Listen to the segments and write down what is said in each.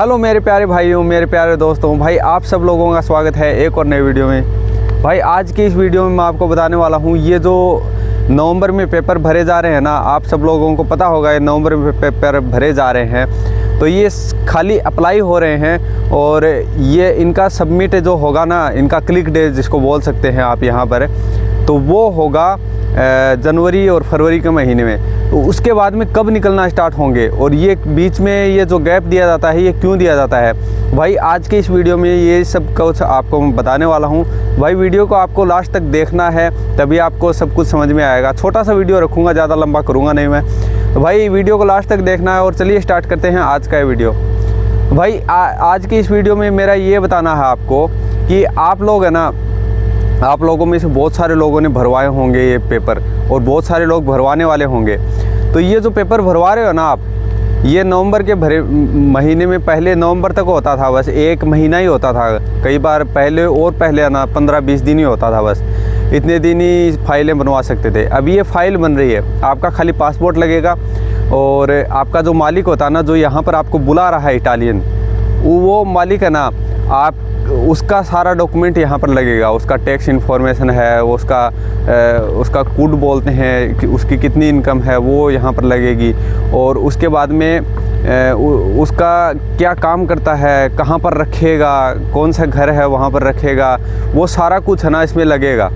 Hello मेरे प्यारे भाइयों, मेरे प्यारे दोस्तों, भाई आप सब लोगों का स्वागत है एक और नए वीडियो में। भाई आज की इस वीडियो में मैं आपको बताने वाला हूँ, ये जो नवंबर में पेपर भरे जा रहे हैं ना, आप सब लोगों को पता होगा ये नवंबर में पेपर भरे जा रहे हैं। तो ये खाली अप्लाई हो रहे हैं और ये इनका सबमिट जो होगा ना, इनका क्लिक डे जिसको बोल सकते हैं आप यहाँ पर, तो वो होगा जनवरी और फरवरी के महीने में। तो उसके बाद में कब निकलना स्टार्ट होंगे और ये बीच में ये जो गैप दिया जाता है ये क्यों दिया जाता है, भाई आज के इस वीडियो में ये सब कुछ आपको मैं बताने वाला हूँ। भाई वीडियो को आपको लास्ट तक देखना है, तभी आपको सब कुछ समझ में आएगा। छोटा सा वीडियो रखूँगा, ज़्यादा लंबा करूँगा नहीं मैं। तो भाई वीडियो को लास्ट तक देखना है और चलिए स्टार्ट करते हैं आज का ये वीडियो। भाई आज की इस वीडियो में मेरा ये बताना है आपको कि आप लोग है ना, आप लोगों में से बहुत सारे लोगों ने भरवाए होंगे ये पेपर और बहुत सारे लोग भरवाने वाले होंगे। तो ये जो पेपर भरवा रहे हो ना आप, ये नवंबर के महीने में, पहले नवंबर तक होता था, बस एक महीना ही होता था। कई बार पहले और पहले ना 15-20 दिन ही होता था, बस इतने दिन ही फाइलें बनवा सकते थे। अभी ये फ़ाइल बन रही है, आपका खाली पासपोर्ट लगेगा और आपका जो मालिक होता है ना, जो यहाँ पर आपको बुला रहा है इटालियन, वो मालिक है ना, आप उसका सारा डॉक्यूमेंट यहाँ पर लगेगा। उसका टैक्स इन्फॉर्मेशन है, उसका कोड बोलते हैं कि उसकी कितनी इनकम है वो यहाँ पर लगेगी। और उसके बाद में उसका क्या काम करता है, कहाँ पर रखेगा, कौन सा घर है वहाँ पर रखेगा, वो सारा कुछ है ना इसमें लगेगा।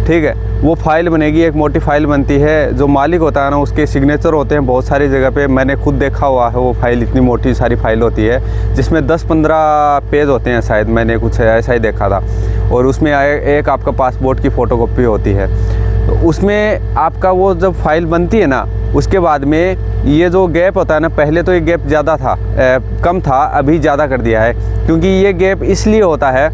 ठीक है, वो फाइल बनेगी, एक मोटी फाइल बनती है। जो मालिक होता है ना, उसके सिग्नेचर होते हैं बहुत सारी जगह पे। मैंने खुद देखा हुआ है, वो फाइल इतनी मोटी सारी फाइल होती है जिसमें 10-15 पेज होते हैं शायद, मैंने कुछ ऐसा ही देखा था। और उसमें एक आपका पासपोर्ट की फ़ोटोकॉपी होती है। तो उसमें आपका वो जब फाइल बनती है ना, उसके बाद में ये जो गैप होता है ना, पहले तो ये गैप ज़्यादा था, कम था, अभी ज़्यादा कर दिया है। क्योंकि ये गैप इसलिए होता है,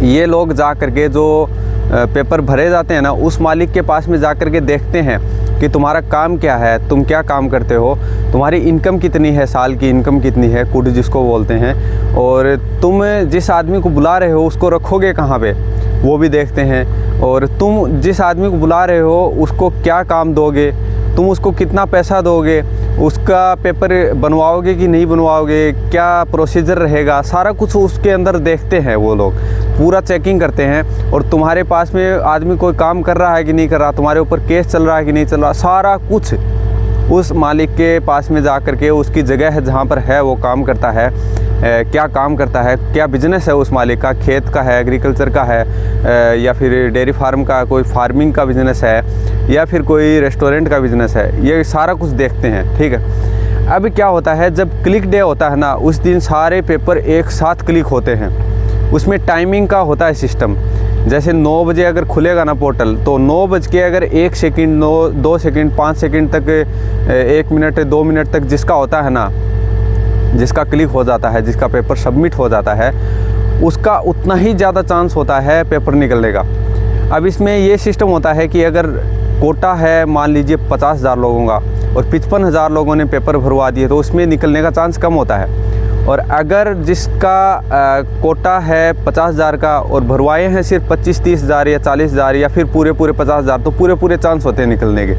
ये लोग जा करके जो पेपर भरे जाते हैं ना, उस मालिक के पास में जा कर के देखते हैं कि तुम्हारा काम क्या है, तुम क्या काम करते हो, तुम्हारी इनकम कितनी है, साल की इनकम कितनी है, कुड जिसको बोलते हैं, और तुम जिस आदमी को बुला रहे हो उसको रखोगे कहाँ पे, वो भी देखते हैं। और तुम जिस आदमी को बुला रहे हो उसको क्या काम दोगे, तुम उसको कितना पैसा दोगे, उसका पेपर बनवाओगे कि नहीं बनवाओगे, क्या प्रोसीजर रहेगा, सारा कुछ उसके अंदर देखते हैं वो लोग, पूरा चेकिंग करते हैं। और तुम्हारे पास में आदमी कोई काम कर रहा है कि नहीं कर रहा, तुम्हारे ऊपर केस चल रहा है कि नहीं चल रहा, सारा कुछ उस मालिक के पास में जा कर के, उसकी जगह है जहाँ पर है वो काम करता है, क्या काम करता है, क्या बिजनेस है उस मालिक का, खेत का है, एग्रीकल्चर का है, या फिर डेयरी फार्म का, कोई फार्मिंग का बिज़नेस है, या फिर कोई रेस्टोरेंट का बिज़नेस है, ये सारा कुछ देखते हैं। ठीक है, अब क्या होता है, जब क्लिक डे होता है ना, उस दिन सारे पेपर एक साथ क्लिक होते हैं। उसमें टाइमिंग का होता है सिस्टम। जैसे 9 बजे अगर खुलेगा ना पोर्टल, तो 9 बज के अगर 1 सेकंड, 2 सेकंड, 5 सेकंड तक, 1 मिनट, 2 मिनट तक जिसका होता है ना, जिसका क्लिक हो जाता है, जिसका पेपर सबमिट हो जाता है, उसका उतना ही ज़्यादा चांस होता है पेपर निकलने का। अब इसमें ये सिस्टम होता है कि अगर कोटा है, मान लीजिए 50,000 लोगों का, और 55,000 लोगों ने पेपर भरवा दिए, तो उसमें निकलने का चांस कम होता है। और अगर जिसका कोटा है 50,000 का और भरवाए हैं सिर्फ 25-30,000 या 40,000 या फिर पूरे 50,000, तो पूरे चांस होते हैं निकलने के।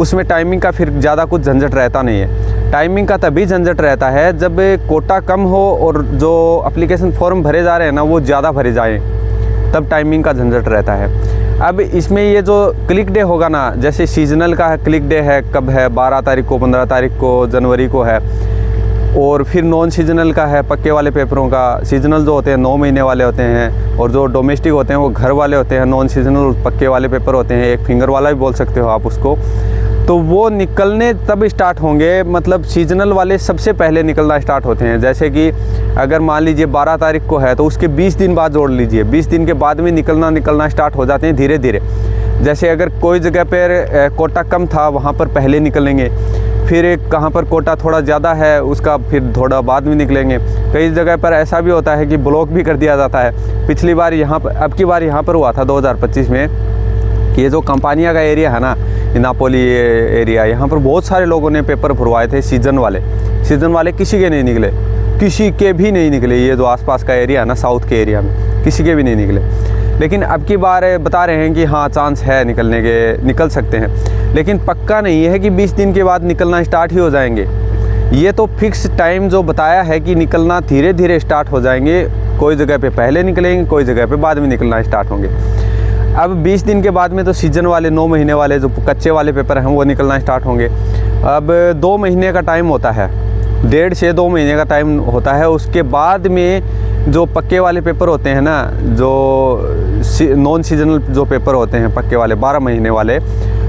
उसमें टाइमिंग का फिर ज़्यादा कुछ झंझट रहता नहीं है। टाइमिंग का तभी झंझट रहता है जब कोटा कम हो और जो एप्लीकेशन फॉर्म भरे जा रहे हैं ना वो ज़्यादा भरे जाएँ, तब टाइमिंग का झंझट रहता है। अब इसमें ये जो क्लिक डे होगा ना, जैसे सीजनल का है क्लिक डे है, कब है, 12 तारीख को, 15 तारीख को, जनवरी को है। और फिर नॉन सीजनल का है, पक्के वाले पेपरों का। सीजनल जो होते हैं 9 महीने वाले होते हैं, और जो डोमेस्टिक होते हैं वो घर वाले होते हैं। नॉन सीजनल पक्के वाले पेपर होते हैं, एक फिंगर वाला भी बोल सकते हो आप उसको। तो वो निकलने तब स्टार्ट होंगे, मतलब सीजनल वाले सबसे पहले निकलना स्टार्ट होते हैं। जैसे कि अगर मान लीजिए 12 तारीख को है, तो उसके 20 दिन बाद जोड़ लीजिए, 20 दिन के बाद में निकलना स्टार्ट हो जाते हैं धीरे धीरे। जैसे अगर कोई जगह पर कोटा कम था, वहाँ पर पहले निकलेंगे, फिर कहाँ पर कोटा थोड़ा ज़्यादा है उसका फिर थोड़ा बाद में निकलेंगे। कई जगह पर ऐसा भी होता है कि ब्लॉक भी कर दिया जाता है। पिछली बार यहाँ पर, अब की बार यहाँ पर हुआ था 2025 में, ये जो कंपानिया का एरिया है ना, नापोली एरिया, यहाँ पर बहुत सारे लोगों ने पेपर भरवाए थे। सीजन वाले किसी के नहीं निकले, किसी के भी नहीं निकले। ये जो आसपास का एरिया है ना, साउथ के एरिया में, किसी के भी नहीं निकले। लेकिन अब की बार बता रहे हैं कि हाँ चांस है निकलने के, निकल सकते हैं, लेकिन पक्का नहीं है कि 20 दिन के बाद निकलना स्टार्ट ही हो जाएंगे। ये तो फिक्स टाइम जो बताया है कि निकलना धीरे धीरे स्टार्ट हो जाएंगे, कोई जगह पे पहले निकलेंगे, कोई जगह पे बाद में निकलना स्टार्ट होंगे। अब 20 दिन के बाद में तो सीजन वाले 9 महीने वाले जो कच्चे वाले पेपर हैं वो निकलना स्टार्ट होंगे। अब 2 महीने का टाइम होता है, 1.5 से 2 महीने का टाइम होता है। उसके बाद में जो पक्के वाले पेपर होते हैं ना, जो नॉन सीजनल जो पेपर होते हैं पक्के वाले 12 महीने वाले,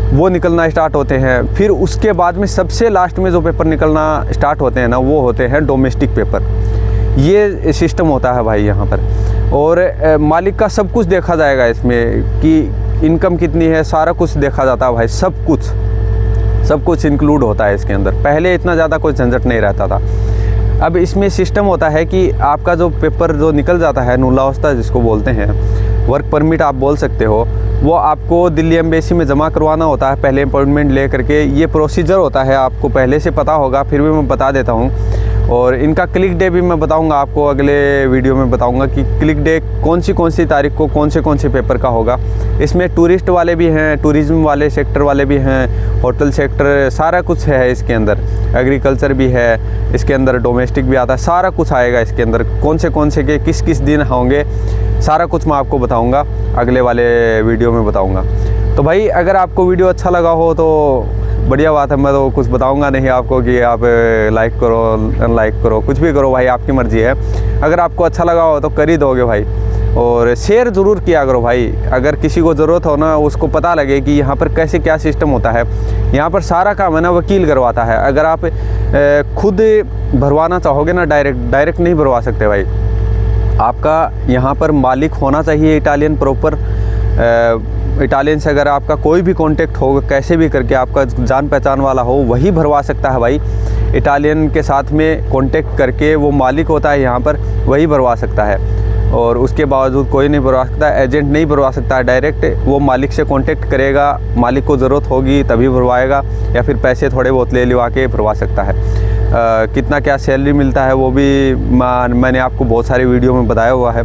वो निकलना स्टार्ट होते हैं। फिर उसके बाद में सबसे लास्ट में जो पेपर निकलना स्टार्ट होते हैं ना, वो होते हैं डोमेस्टिक पेपर। ये सिस्टम होता है भाई यहाँ पर। और मालिक का सब कुछ देखा जाएगा इसमें कि इनकम कितनी है, सारा कुछ देखा जाता है भाई। सब कुछ इंक्लूड होता है इसके अंदर। पहले इतना ज़्यादा कोई झंझट नहीं रहता था। अब इसमें सिस्टम होता है कि आपका जो पेपर जो निकल जाता है, नुलावस्था जिसको बोलते हैं, वर्क परमिट आप बोल सकते हो, वो आपको दिल्ली एम्बेसी में जमा करवाना होता है पहले अपॉइंटमेंट ले करके। ये प्रोसीजर होता है, आपको पहले से पता होगा, फिर भी मैं बता देता हूँ। और इनका क्लिक डे भी मैं बताऊंगा आपको, अगले वीडियो में बताऊंगा कि क्लिक डे कौन सी तारीख को कौन से पेपर का होगा। इसमें टूरिस्ट वाले भी हैं, टूरिज़्म वाले सेक्टर वाले भी हैं, होटल सेक्टर, सारा कुछ है इसके अंदर। एग्रीकल्चर भी है इसके अंदर, डोमेस्टिक भी आता है, सारा कुछ आएगा इसके अंदर। कौन से के किस दिन होंगे, सारा कुछ मैं आपको बताऊँगा, अगले वाले वीडियो में बताऊँगा। तो भाई अगर आपको वीडियो अच्छा लगा हो तो बढ़िया बात है। मैं तो कुछ बताऊंगा नहीं आपको कि आप लाइक करो, अनलाइक करो, कुछ भी करो भाई, आपकी मर्ज़ी है। अगर आपको अच्छा लगा हो तो कर ही दोगे भाई। और शेयर ज़रूर किया करो भाई, अगर किसी को ज़रूरत हो ना, उसको पता लगे कि यहाँ पर कैसे क्या सिस्टम होता है। यहाँ पर सारा काम है ना वकील करवाता है। अगर आप खुद भरवाना चाहोगे ना, डायरेक्ट नहीं भरवा सकते भाई। आपका यहाँ पर मालिक होना चाहिए इटालियन प्रॉपर। इटालियन से अगर आपका कोई भी कांटेक्ट हो, कैसे भी करके आपका जान पहचान वाला हो, वही भरवा सकता है भाई। इटालियन के साथ में कांटेक्ट करके, वो मालिक होता है यहाँ पर, वही भरवा सकता है। और उसके बावजूद कोई नहीं भरवा सकता, एजेंट नहीं भरवा सकता है। डायरेक्ट वो मालिक से कांटेक्ट करेगा, मालिक को ज़रूरत होगी तभी भरवाएगा, या फिर पैसे थोड़े बहुत ले लिवा के भरवा सकता है। कितना क्या सैलरी मिलता है वो भी मैंने आपको बहुत सारी वीडियो में बताया हुआ है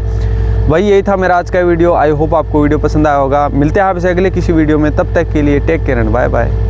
भाई। यही था मेरा आज का वीडियो। आई होप आपको वीडियो पसंद आया होगा। मिलते हैं आपसे अगले किसी वीडियो में, तब तक के लिए take care and bye bye.